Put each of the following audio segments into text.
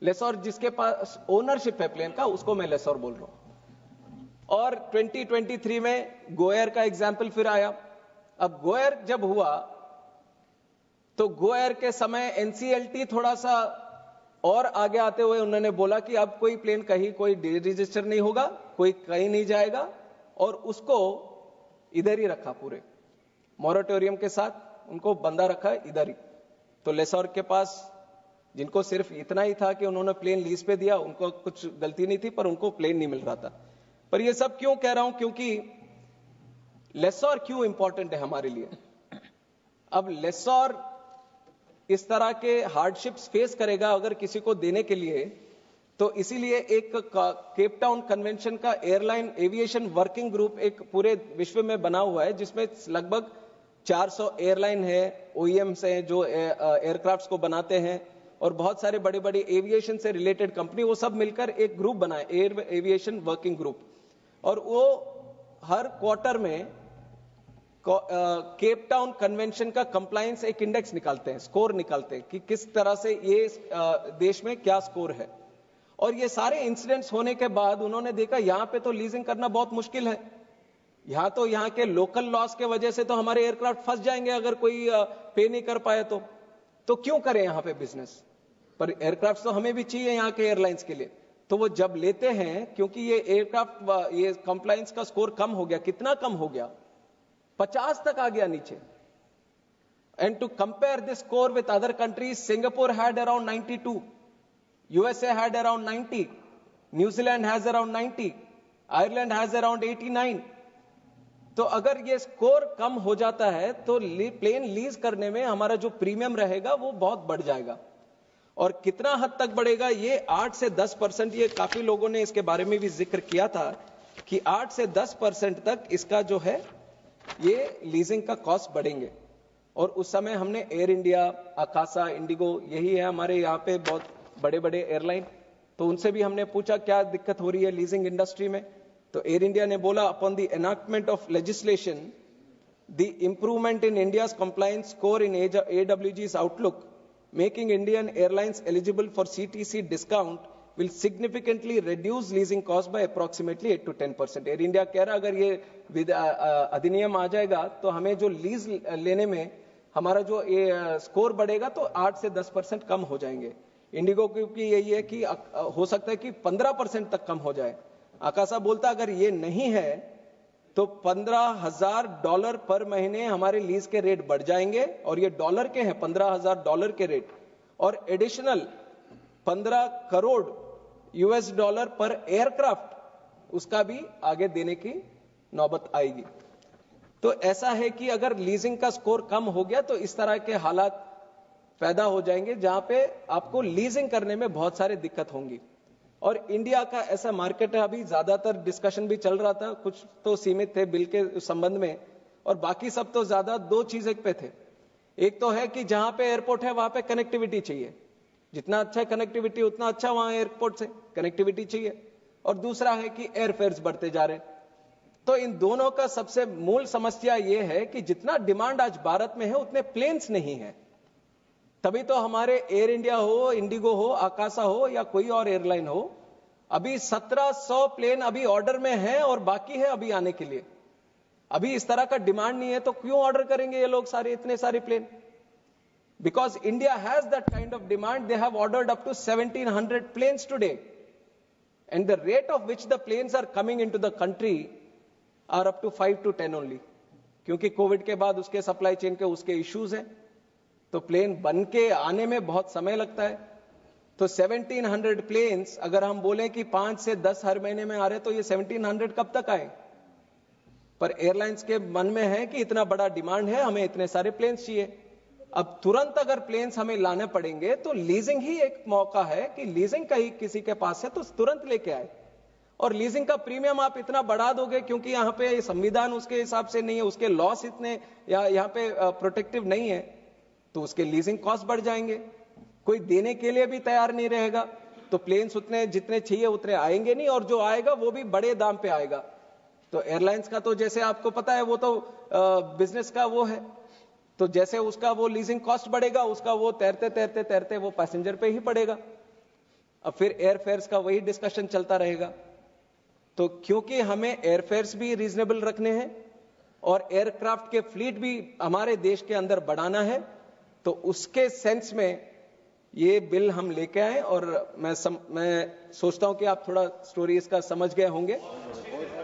लेसोर जिसके पास ओनरशिप है प्लेन का, उसको मैं लेसोर बोल रहा हूं। और 2023 में गोएयर का एग्जाम्पल फिर आया। अब गोएयर जब हुआ तो गोएयर के समय एनसीएलटी थोड़ा सा और आगे आते हुए उन्होंने बोला कि अब कोई प्लेन कहीं कोई रजिस्टर नहीं होगा, कोई कहीं नहीं जाएगा, और उसको इधर ही रखा, पूरे मॉरेटोरियम के साथ उनको बंधा रखा इधर ही। तो लेसोर के पास, जिनको सिर्फ इतना ही था कि उन्होंने प्लेन लीज पे दिया, उनको कुछ गलती नहीं थी, पर उनको प्लेन नहीं मिल रहा था। पर ये सब क्यों कह रहा हूं, क्योंकि लेसोर क्यों इंपॉर्टेंट है हमारे लिए। अब लेसोर इस तरह के हार्डशिप्स फेस करेगा अगर किसी को देने के लिए, तो इसीलिए एक केप टाउन कन्वेंशन का एयरलाइन एविएशन वर्किंग ग्रुप एक पूरे विश्व में बना हुआ है, जिसमें लगभग 400 एयरलाइन है, ओईएम्स हैं जो एयरक्राफ्ट्स को बनाते हैं, और बहुत सारे बड़े बड़े एविएशन से रिलेटेड कंपनी, वो सब मिलकर एक ग्रुप बनाए, एयर एविएशन वर्किंग ग्रुप। और वो हर क्वार्टर में केप टाउन कन्वेंशन का कंप्लायंस एक इंडेक्स निकालते हैं, स्कोर निकालते हैं कि किस तरह से ये देश में क्या स्कोर है। और ये सारे इंसिडेंट्स होने के बाद उन्होंने देखा यहां पे तो लीजिंग करना बहुत मुश्किल है, यहां तो यहां के लोकल लॉस के वजह से तो हमारे एयरक्राफ्ट फंस जाएंगे अगर कोई पे नहीं कर पाए तो क्यों करें यहां पे बिजनेस। पर एयरक्राफ्ट तो हमें भी चाहिए यहां के एयरलाइंस के लिए। तो वो जब लेते हैं, क्योंकि ये एयरक्राफ्ट ये कंप्लायंस का स्कोर कम हो गया, कितना कम हो गया, 50 तक आ गया नीचे। And to compare this score with other countries, Singapore had around 92, USA had around 90, New Zealand has around 90, Ireland has around 89। तो अगर ये स्कोर कम हो जाता है तो प्लेन लीज करने में हमारा जो प्रीमियम रहेगा वो बहुत बढ़ जाएगा। और कितना हद तक बढ़ेगा, ये 8 से 10%, ये काफी लोगों ने इसके बारे में भी जिक्र किया था कि 8 से 10% तक इसका जो है ये लीजिंग का कॉस्ट बढ़ेंगे। और उस समय हमने एयर इंडिया, आकाशा, इंडिगो, यही है हमारे यहाँ पे बहुत बड़े बड़े एयरलाइन, तो उनसे भी हमने पूछा क्या दिक्कत हो रही है लीजिंग इंडस्ट्री में। तो एयर इंडिया ने बोला, upon the enactment of legislation, the improvement in India's compliance score in AWG's outlook, making Indian airlines eligible for CTC discount will significantly reduce leasing cost by approximately 8 to 10%. Air India कह रहा अगर ये अधिनियम आ जाएगा तो हमें जो lease लेने में हमारा जो स्कोर बढ़ेगा तो 8 से 10% कम हो जाएंगे। इंडिगो की यही है कि हो सकता है कि 15% तक कम हो जाए। आकाशा बोलता अगर ये नहीं है तो $15,000 पर महीने हमारे लीज के रेट बढ़ जाएंगे, और ये डॉलर के हैं, $15,000 के रेट, और एडिशनल 15 करोड़ US$ पर एयरक्राफ्ट उसका भी आगे देने की नौबत आएगी। तो ऐसा है कि अगर लीजिंग का स्कोर कम हो गया तो इस तरह के हालात पैदा हो जाएंगे जहां पे आपको लीजिंग करने में बहुत सारी दिक्कत होंगी। और इंडिया का ऐसा मार्केट है, अभी ज्यादातर डिस्कशन भी चल रहा था, कुछ तो सीमित थे बिल के संबंध में, और बाकी सब तो ज्यादा दो चीजें पे थे। एक तो है कि जहां पे एयरपोर्ट है वहां पे कनेक्टिविटी चाहिए, जितना अच्छा कनेक्टिविटी उतना अच्छा वहां एयरपोर्ट से कनेक्टिविटी चाहिए, और दूसरा है कि एयरफेयर्स बढ़ते जा रहे। तो इन दोनों का सबसे मूल समस्या यह है कि जितना डिमांड आज भारत में है उतने प्लेन्स नहीं है। तभी तो हमारे एयर इंडिया हो, इंडिगो हो, आकाशा हो या कोई और एयरलाइन हो, अभी 1700 प्लेन अभी ऑर्डर में है और बाकी है अभी आने के लिए। अभी इस तरह का डिमांड नहीं है तो क्यों ऑर्डर करेंगे ये लोग सारे इतने सारे plane. Because India has that kind of demand, they have ordered up to 1700 planes today, and the rate of which the planes are coming into the country are up to 5 to 10 only, क्योंकि Covid के बाद उसके supply chain के उसके issues हैं, तो plane बन के आने में बहुत समय लगता है। तो 1700 प्लेन्स अगर हम बोलें कि 5 से 10 हर महीने में आ रहे तो ये 1700 कब तक आए। पर एयरलाइंस के मन में है कि इतना बड़ा डिमांड है, हमें इतने सारे प्लेन्स चाहिए। अब तुरंत अगर प्लेन्स हमें लाने पड़ेंगे तो लीजिंग ही एक मौका है कि लीजिंग कहीं किसी के पास है तो तुरंत लेके आए। और लीजिंग का प्रीमियम आप इतना बढ़ा दोगे क्योंकि यहां पे संविधान उसके हिसाब से नहीं है, उसके लॉस इतने या यहां पे प्रोटेक्टिव नहीं है, तो उसके लीजिंग कॉस्ट बढ़ जाएंगे। कोई देने के लिए भी तैयार नहीं रहेगा, तो प्लेन्स उतने जितने चाहिए उतने आएंगे नहीं, और जो आएगा वो भी बड़े दाम पे आएगा। तो एयरलाइंस का तो जैसे आपको पता है वो तो बिजनेस का वो है, तो जैसे उसका वो लीजिंग कॉस्ट बढ़ेगा उसका वो तैरते तैरते तैरते वो पैसेंजर पे ही पड़ेगा। अब फिर एयरफेयर्स का वही डिस्कशन चलता रहेगा। तो क्योंकि हमें एयरफेयर्स भी रीजनेबल रखने हैं और एयरक्राफ्ट के फ्लीट भी हमारे देश के अंदर बढ़ाना है, तो उसके सेंस में ये बिल हम लेके आए। और मैं सोचता हूं कि आप थोड़ा स्टोरी इसका समझ गए होंगे।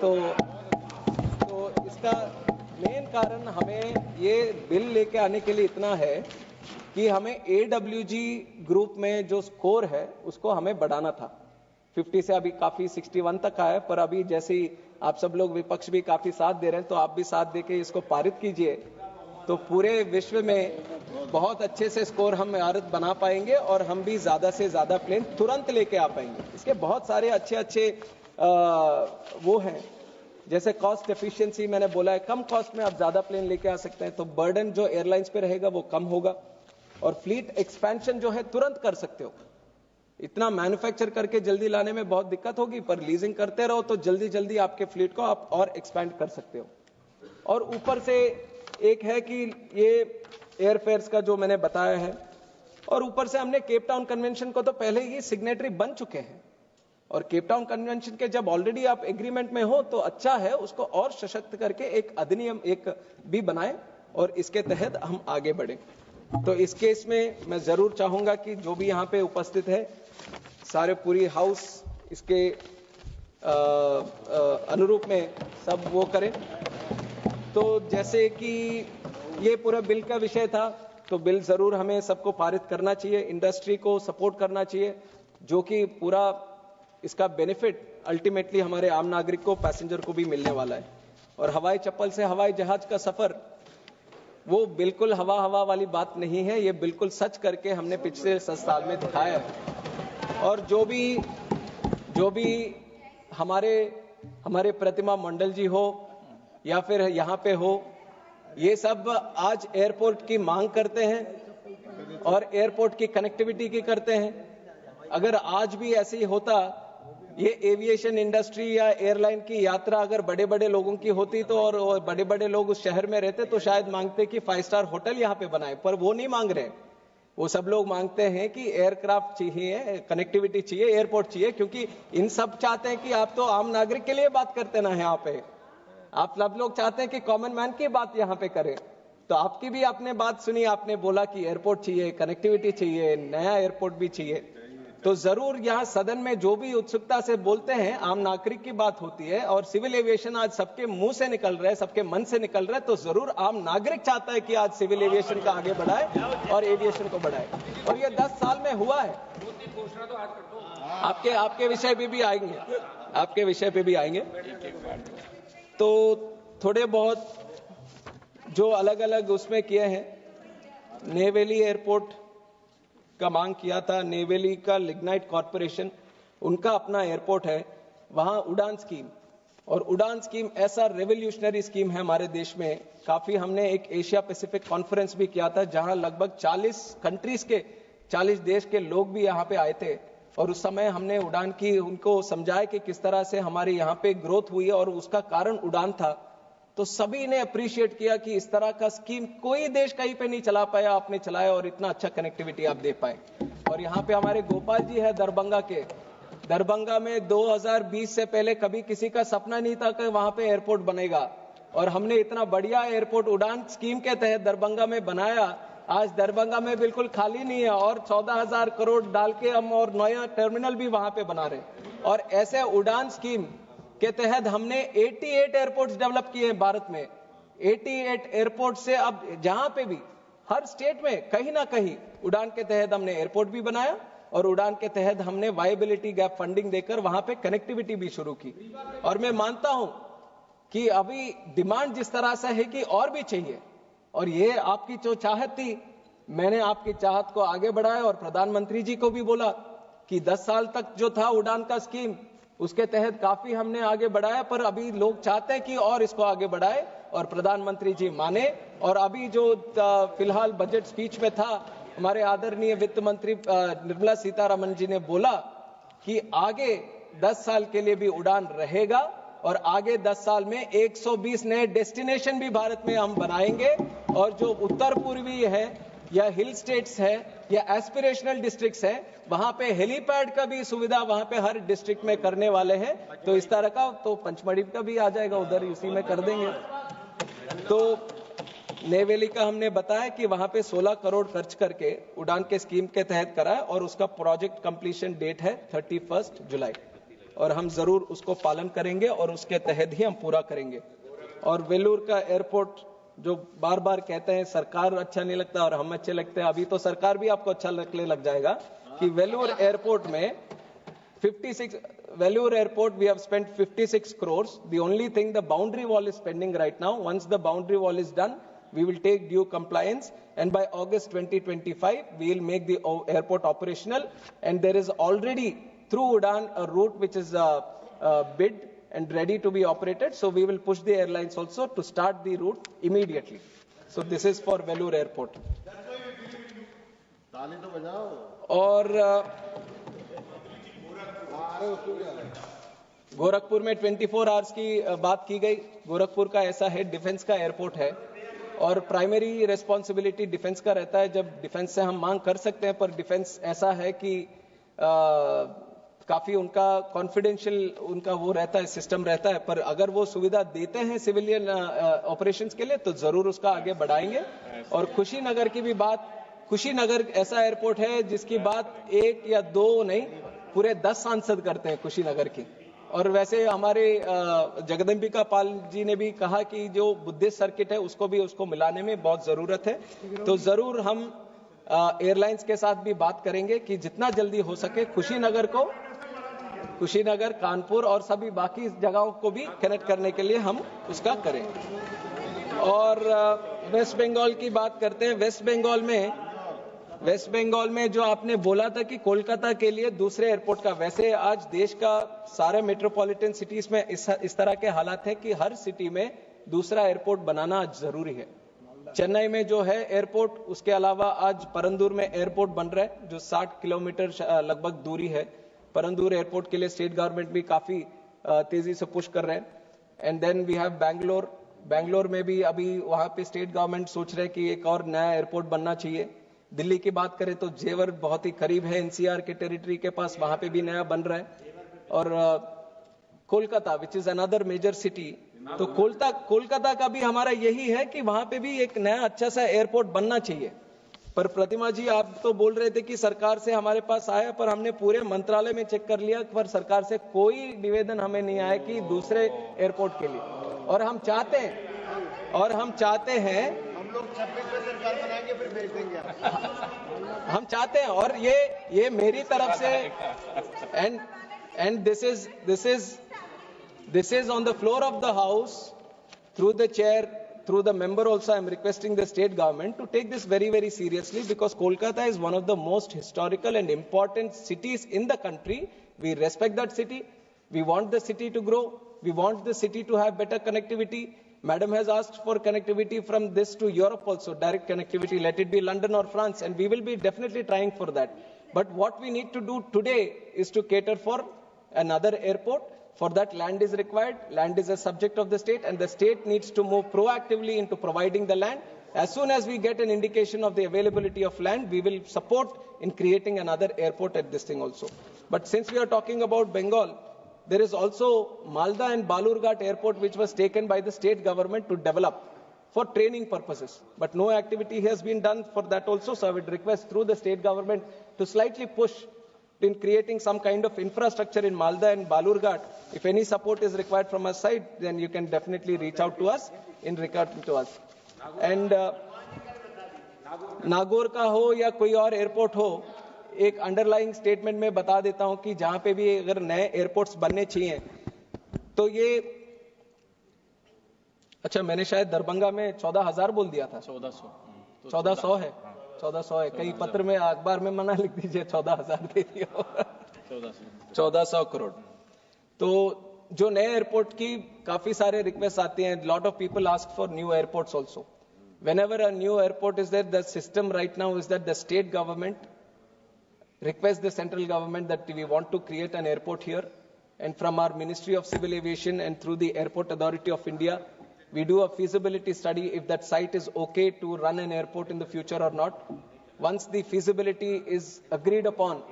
तो इसका मेन कारण हमें ये बिल लेके आने के लिए इतना है कि हमें AWG ग्रुप में जो स्कोर है उसको हमें बढ़ाना था। 50 से अभी काफी 61 तक आया, पर अभी जैसे ही आप सब लोग विपक्ष भी काफी साथ दे रहे हैं, तो आप भी साथ देके इसको पारित कीजिए, तो पूरे विश्व में बहुत अच्छे से स्कोर हम भारत बना पाएंगे और हम भी ज्यादा से ज्यादा प्लेन तुरंत लेके आ पाएंगे। इसके बहुत सारे अच्छे वो हैं, जैसे कॉस्ट एफिशिएंसी मैंने बोला है, कम कॉस्ट में आप ज्यादा प्लेन लेके आ सकते हैं, तो बर्डन जो एयरलाइंस पे रहेगा वो कम होगा। और फ्लीट एक्सपेंशन जो है तुरंत कर सकते हो। इतना मैन्युफैक्चर करके जल्दी लाने में बहुत दिक्कत होगी, पर लीजिंग करते रहो तो जल्दी जल्दी आपके फ्लीट को आप और एक्सपैंड कर सकते हो। और ऊपर से एक है कि ये एयरफेयर्स का जो मैंने बताया है, और ऊपर से हमने केप टाउन कन्वेंशन को तो पहले ही सिग्नेटरी बन चुके हैं, और केप टाउन कन्वेंशन के जब ऑलरेडी आप एग्रीमेंट में हो तो अच्छा है, उसको और सशक्त करके एक अधिनियम एक भी बनाए और इसके तहत हम आगे बढ़े। तो इस केस में मैं जरूर चाहूंगा कि जो भी यहाँ पे उपस्थित है सारे पूरी हाउस इसके अनुरूप में सब वो करें। तो जैसे कि ये पूरा बिल का विषय था, तो बिल जरूर हमें सबको पारित करना चाहिए, इंडस्ट्री को सपोर्ट करना चाहिए, जो कि पूरा इसका बेनिफिट अल्टीमेटली हमारे आम नागरिक को, पैसेंजर को भी मिलने वाला है। और हवाई चप्पल से हवाई जहाज का सफर वो बिल्कुल हवा वाली बात नहीं है, ये बिल्कुल सच करके हमने पिछले 7 साल में दिखाया है। और जो भी हमारे प्रतिमा मंडल जी हो या फिर यहाँ पे हो, ये सब आज एयरपोर्ट की मांग करते हैं और एयरपोर्ट की कनेक्टिविटी की करते हैं। अगर आज भी ऐसे ही होता, ये एविएशन इंडस्ट्री या एयरलाइन की यात्रा अगर बड़े बड़े लोगों की होती तो और बड़े बड़े लोग उस शहर में रहते तो शायद मांगते कि 5 स्टार होटल यहाँ पे बनाए, पर वो नहीं मांग रहे। वो सब लोग मांगते हैं कि एयरक्राफ्ट चाहिए, कनेक्टिविटी चाहिए, एयरपोर्ट चाहिए, क्योंकि इन सब चाहते हैं कि आप तो आम नागरिक के लिए बात करते ना यहाँ पे, आप सब लोग चाहते हैं कि कॉमन मैन की बात यहाँ पे करें। तो आपकी भी आपने बात सुनी, आपने बोला कि एयरपोर्ट चाहिए, कनेक्टिविटी चाहिए, नया एयरपोर्ट भी चाहिए। तो जरूर यहाँ सदन में जो भी उत्सुकता से बोलते हैं, आम नागरिक की बात होती है और सिविल एविएशन आज सबके मुंह से निकल रहा है, सबके मन से निकल रहा है, तो जरूर आम नागरिक चाहता है कि आज सिविल एविएशन का आगे बढ़ाए और एविएशन को बढ़ाए। और ये 10 साल में हुआ है। आपके विषय पे भी आएंगे, आपके विषय पे भी आएंगे। तो थोड़े बहुत जो अलग अलग उसमें किए हैं, नेवेली एयरपोर्ट का मांग किया था, नेवेली का लिग्नाइट कॉर्पोरेशन, उनका अपना एयरपोर्ट है, वहां उड़ान स्कीम, और उड़ान स्कीम ऐसा रेवोल्यूशनरी स्कीम है हमारे देश में। काफी हमने एक एशिया पैसिफिक कॉन्फ्रेंस भी किया था, जहां लगभग 40 कंट्रीज के 40 देश के लोग भी यहाँ पे आए थे, और उस समय हमने उड़ान की उनको समझाया कि किस तरह से हमारे यहाँ पे ग्रोथ हुई है और उसका कारण उड़ान था। तो सभी ने अप्रिशिएट किया कि इस तरह का स्कीम कोई देश कहीं पे नहीं चला पाया, आपने चलाया और इतना अच्छा कनेक्टिविटी आप दे पाए। और यहाँ पे हमारे गोपाल जी है दरभंगा के, दरभंगा में 2020 से पहले कभी किसी का सपना नहीं था कि वहां पे एयरपोर्ट बनेगा, और हमने इतना बढ़िया एयरपोर्ट उड़ान स्कीम के तहत दरभंगा में बनाया। आज दरभंगा में बिल्कुल खाली नहीं है, और 14,000 करोड़ डाल के हम और नया टर्मिनल भी वहां पे बना रहे। और ऐसे उड़ान स्कीम के तहत हमने 88 एयरपोर्ट्स डेवलप किए हैं भारत में। 88 एयरपोर्ट से अब जहां पे भी हर स्टेट में कहीं ना कहीं उड़ान के तहत हमने एयरपोर्ट भी बनाया, और उड़ान के तहत हमने वायबिलिटी गैप फंडिंग देकर वहां पे कनेक्टिविटी भी शुरू की। और मैं मानता हूं कि अभी डिमांड जिस तरह से है कि और भी चाहिए, और ये आपकी जो चाहत थी, मैंने आपकी चाहत को आगे बढ़ाया और प्रधानमंत्री जी को भी बोला कि 10 साल तक जो था उड़ान का स्कीम, उसके तहत काफी हमने आगे बढ़ाया, पर अभी लोग चाहते हैं कि और इसको आगे बढ़ाए, और प्रधानमंत्री जी माने। और अभी जो फिलहाल बजट स्पीच में था, हमारे आदरणीय वित्त मंत्री निर्मला सीतारमण जी ने बोला कि आगे 10 साल के लिए भी उड़ान रहेगा, और आगे 10 साल में 120 नए डेस्टिनेशन भी भारत में हम बनाएंगे। और जो उत्तर पूर्वी है, या हिल स्टेट्स है या एस्पिरेशनल डिस्ट्रिक्ट्स है, वहां पे हेलीपैड का भी सुविधा वहां पे हर डिस्ट्रिक्ट में करने वाले हैं। तो इस तरह का तो पंचमढ़ी का भी आ जाएगा, उधर उसी में कर देंगे। तो नेवेली का हमने बताया कि वहां पे 16 करोड़ खर्च करके उड़ान के स्कीम के तहत करा है और उसका प्रोजेक्ट कंप्लीशन डेट है 31 जुलाई, और हम जरूर उसको पालन करेंगे और उसके तहत ही हम पूरा करेंगे। और वेलूर का एयरपोर्ट जो बार बार कहते हैं सरकार अच्छा नहीं लगता और हम अच्छे लगते हैं, अभी तो सरकार भी आपको अच्छा लगने लग जाएगा कि वेलूर एयरपोर्ट में 56 Vellore Airport, we have spent 56 crores. The only thing, the boundary wall is pending right now. Once the boundary wall is done, we will take due compliance, and by August 2025, we will make the airport operational. And there is already through Udan a route which is bid and ready to be operated. So we will push the airlines also to start the route immediately. So this is for Vellore Airport. और गोरखपुर में 24 hours की बात की गई। गोरखपुर का ऐसा है, defence का एयरपोर्ट है और प्राइमरी रेस्पॉन्सिबिलिटी डिफेंस का रहता है। जब डिफेंस से हम मांग कर सकते हैं, पर डिफेंस ऐसा है कि काफी उनका कॉन्फिडेंशियल उनका वो रहता है, सिस्टम रहता है, पर अगर वो सुविधा देते हैं सिविलियन ऑपरेशंस के लिए तो जरूर उसका आगे बढ़ाएंगे। और कुशीनगर की भी बात, कुशीनगर ऐसा एयरपोर्ट है जिसकी बात एक या दो नहीं, पूरे 10 सांसद करते हैं कुशीनगर की। और वैसे हमारे जगदम्बिका पाल जी ने भी कहा कि जो बुद्धिस्ट सर्किट है उसको मिलाने में बहुत जरूरत है। तो जरूर हम एयरलाइंस के साथ भी बात करेंगे कि जितना जल्दी हो सके कुशीनगर, कानपुर और सभी बाकी जगहों को भी कनेक्ट करने के लिए हम उसका करें। और वेस्ट बंगाल की बात करते हैं। वेस्ट बंगाल में जो आपने बोला था कि कोलकाता के लिए दूसरे एयरपोर्ट का, वैसे आज देश का सारे मेट्रोपॉलिटन सिटीज में इस तरह के हालात हैं कि हर सिटी में दूसरा एयरपोर्ट बनाना जरूरी है। चेन्नई में जो है एयरपोर्ट, उसके अलावा आज परंदूर में एयरपोर्ट बन रहा है जो 60 किलोमीटर लगभग दूरी है। परंदूर एयरपोर्ट के लिए स्टेट गवर्नमेंट भी काफी तेजी से पुश कर रहे हैं। And then we have Bangalore में भी अभी वहां पे स्टेट गवर्नमेंट सोच रहे हैं कि एक और नया एयरपोर्ट बनना चाहिए। दिल्ली की बात करें तो जेवर बहुत ही करीब है एनसीआर के टेरिटरी के पास, वहां पे भी नया बन रहा है। और Kolkata which is another major city, तो कोलकाता का भी हमारा यही है कि वहां पे भी एक नया अच्छा सा एयरपोर्ट बनना चाहिए। पर प्रतिमा जी, आप तो बोल रहे थे कि सरकार से हमारे पास आया, पर हमने पूरे मंत्रालय में चेक कर लिया, पर सरकार से कोई निवेदन हमें नहीं आया कि दूसरे एयरपोर्ट के लिए। और हम चाहते हैं हम लोग 26 में सरकार बनाएंगे फिर भेज देंगे। हम चाहते हैं, और ये मेरी तरफ से, and this is on the floor of the house, through the chair, through the member also, I am requesting the state government to take this very, very seriously, because Kolkata is one of the most historical and important cities in the country. We respect that city. We want the city to grow. We want the city to have better connectivity. Madam has asked for connectivity from this to Europe also, direct connectivity, let it be London or France, and we will be definitely trying for that. But what we need to do today is to cater for another airport. For that, land is required. Land is a subject of the state, and the state needs to move proactively into providing the land. As soon as we get an indication of the availability of land, we will support in creating another airport at this thing also. But since we are talking about Bengal, there is also Malda and Balurghat airport, which was taken by the state government to develop for training purposes. But no activity has been done for that also. So I would request through the state government to slightly push in creating some kind of infrastructure in Malda and Balurghat. If any support is required from our side, then you can definitely reach out to us in regard to us. And Nagaur का हो या कोई और airport हो, एक underlying statement में बता देता हूं कि जहां पे भी अगर नए एयरपोर्ट्स बनने चाहिए तो ये, अच्छा मैंने शायद दरभंगा में 14,000 बोल दिया था। 1400 है, 1400 है। कई पत्र में अखबार में मना लिख दीजिए, 14,000 दे दिया। 1400 करोड़। तो जो नए एयरपोर्ट की काफी सारे रिक्वेस्ट आती हैं, lot of people ask for new airports also. Whenever a new airport is there, the system right now is that the state government requests the central government that we want to create an airport here, and from our Ministry of Civil Aviation and through the Airport Authority of India, we do a feasibility study if that site is okay to run an airport in the future or not. Once the feasibility is agreed upon,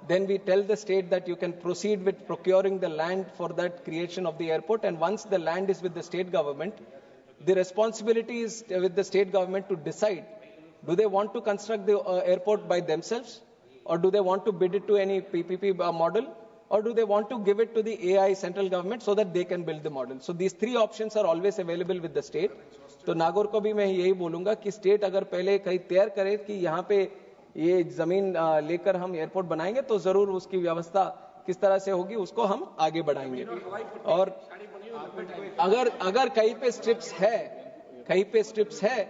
then we tell the state that you can proceed with procuring the land for that creation of the airport. And once the land is with the state government, the responsibility is with the state government to decide, do they want to construct the airport by themselves, or do they want to bid it to any PPP model, or do they want to give it to the AI central government so that they can build the model. So these three options are always available with the state. तो नागौर को भी मैं यही बोलूंगा कि state अगर पहले कहीं तैयार करे कि यहाँ पे ये जमीन लेकर हम एयरपोर्ट बनाएंगे, तो जरूर उसकी व्यवस्था किस तरह से होगी उसको हम आगे बढ़ाएंगे. और अगर कहीं पे स्ट्रिप्स है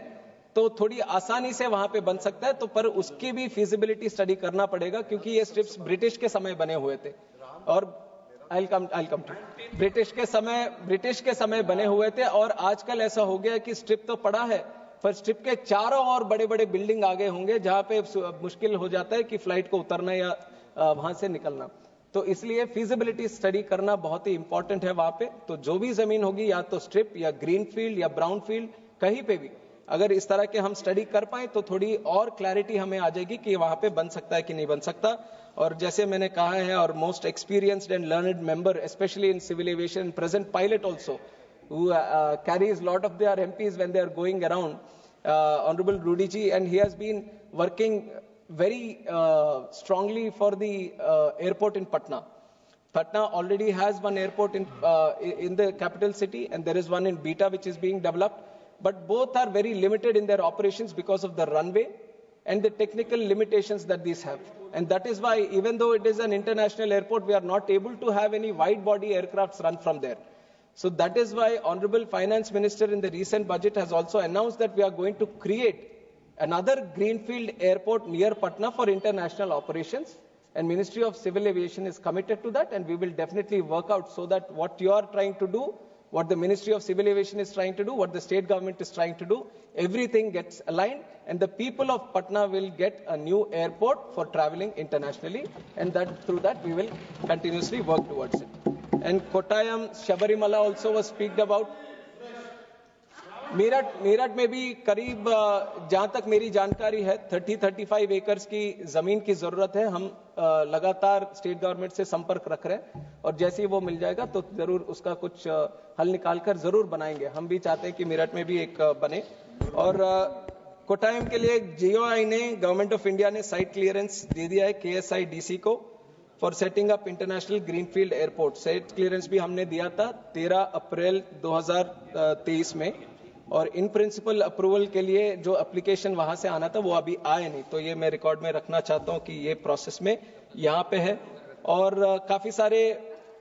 तो थोड़ी आसानी से वहां पे बन सकता है, तो पर उसकी भी फिजिबिलिटी स्टडी करना पड़ेगा, क्योंकि ये स्ट्रिप्स ब्रिटिश के समय बने हुए थे. और I'll come to ब्रिटिश के समय बने हुए थे. और आजकल ऐसा हो गया कि स्ट्रिप तो पड़ा है, पर स्ट्रिप के चारों और बड़े बड़े बिल्डिंग आगे होंगे, जहां पे मुश्किल हो जाता है कि फ्लाइट को उतरना या वहां से निकलना. तो इसलिए फिजिबिलिटी स्टडी करना बहुत ही इंपॉर्टेंट है वहां पे. तो जो भी जमीन होगी, या तो स्ट्रिप या ग्रीन फील्ड या ब्राउन फील्ड, कहीं पे भी अगर इस तरह के हम स्टडी कर पाए तो थोड़ी और क्लैरिटी हमें आ जाएगी कि वहां पे बन सकता है कि नहीं बन सकता. और जैसे मैंने कहा है, और most experienced and learned member specially in civil aviation, present pilot also, who carries lot of their MPs when they are going around, Honorable Rudy ji, and he has been working very strongly for the airport in Patna. Patna already has one airport in the capital city, and there is one in Beta which is being developed. But both are very limited in their operations because of the runway and the technical limitations that these have. And that is why, even though it is an international airport, we are not able to have any wide body aircrafts run from there. So that is why Honorable Finance Minister in the recent budget has also announced that we are going to create another greenfield airport near Patna for international operations. And Ministry of Civil Aviation is committed to that, and we will definitely work out so that what you are trying to do, what the Ministry of Civil Aviation is trying to do, what the state government is trying to do, everything gets aligned, and the people of Patna will get a new airport for traveling internationally, and that through that we will continuously work towards it. And Kottayam, Sabarimala also was speaked about. Meerut में भी करीब, जहां तक मेरी जानकारी है, 30-35 acres की जमीन की जरूरत है. हम लगातार स्टेट गवर्नमेंट से संपर्क रख रहे हैं, और जैसे ही वो मिल जाएगा तो जरूर उसका कुछ हल निकालकर जरूर बनाएंगे. हम भी चाहते हैं कि मेरठ में भी एक बने. और कोट्टायम के लिए जीओआई ने, गवर्नमेंट ऑफ इंडिया ने साइट क्लियरेंस दे दिया है KSIDC को for setting up international greenfield airport. Site clearance भी हमने दिया था 13 अप्रैल 2023 में, और इन प्रिंसिपल अप्रूवल के लिए जो एप्लीकेशन वहां से आना था वो अभी आया नहीं. तो ये मैं रिकॉर्ड में रखना चाहता हूं कि ये प्रोसेस में यहाँ पे है. और काफी सारे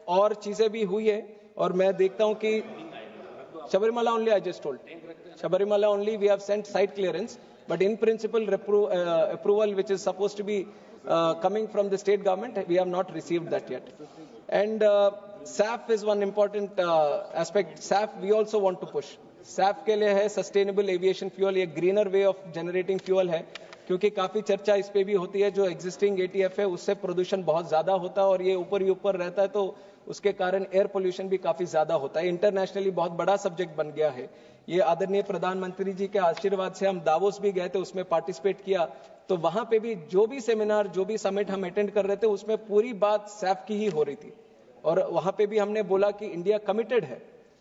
और चीजें भी हुई है, और मैं देखता हूं कि Sabarimala only, I just told, Sabarimala only we have sent site clearance, but in principle approval which is supposed to be coming from the state government, we have not received that yet. And SAF is one important aspect. SAF we also want to push. SAF के लिए है sustainable aviation fuel, ये greener way of generating fuel है, क्योंकि काफी चर्चा इस पे भी होती है. जो एग्जिस्टिंग ATF है उससे प्रदूषण बहुत ज्यादा होता है, और ये ऊपर ही ऊपर रहता है, तो उसके कारण एयर पोल्यूशन भी काफी ज्यादा होता है. इंटरनेशनली बहुत बड़ा सब्जेक्ट बन गया है. ये आदरणीय प्रधानमंत्री जी के आशीर्वाद से हम दावोस भी गए थे, उसमें पार्टिसिपेट किया. तो वहां पे भी जो भी सेमिनार, जो भी समिट हम अटेंड कर रहे थे, उसमें पूरी बात SAF की ही हो रही थी. और वहां पे भी हमने बोला कि इंडिया कमिटेड है